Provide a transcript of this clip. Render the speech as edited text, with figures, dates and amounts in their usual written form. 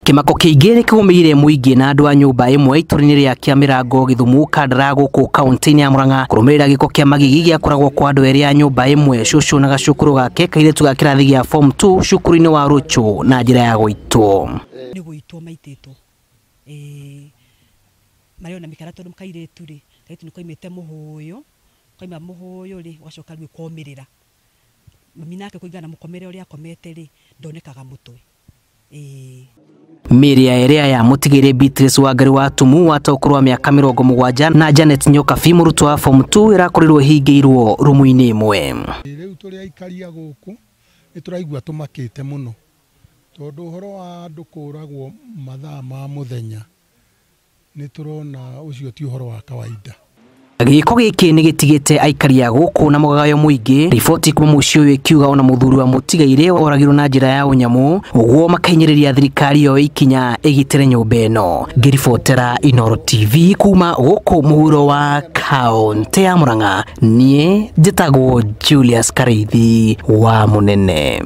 Kimako kiingi kigumire muingi na andu a nyumba imwe itura-ini ria kiamirango githumu Kandara guku kaunti ya Murang'a kurumirira giko kia magigi gia kuragwo kwa andu eri a nyumba imwe cucu na gacukuru gake kairitu ga kirathi gia form 2 cukuru-ini wa Cucu na njira ya guitwo ni guitwo maititwo mariona mikara tondu kairitu ri kairitu niko imete muhuyo kaima muhuyo ri wacoka rwi komirira mami nake kuigana mukomere uria akomete ri ndonekaga mutwe Mĩĩrĩ ya eeri ya mutigire Beatrice wa ngari wa tumu wa tokuru wa miaka 70 na Janet Nyokabi murutwo wa form 2 irakorirwo hingiirwo rumu-ini imwe. Riu turi aikaria guku nituraigua tumakite muno tondu uhoro wa andu kuragwo mathaa ma muthenya niturona ucio ti uhoro wa kawaida. Giko giki ni gitigite aikaria guku na mugagayo muingi. Riboti kuma mucii uyu ikiuga ona muthuri wa mutigaire oragirwo na njira ya unyamu uguo makihinyiriria thirikari yo ikinya igitire nyumba ino. Ngiribotera Inooro TV kuma guku muhuro wa kaunti ya Murang'a nie njitagwo Julius Kareithi wa Munene.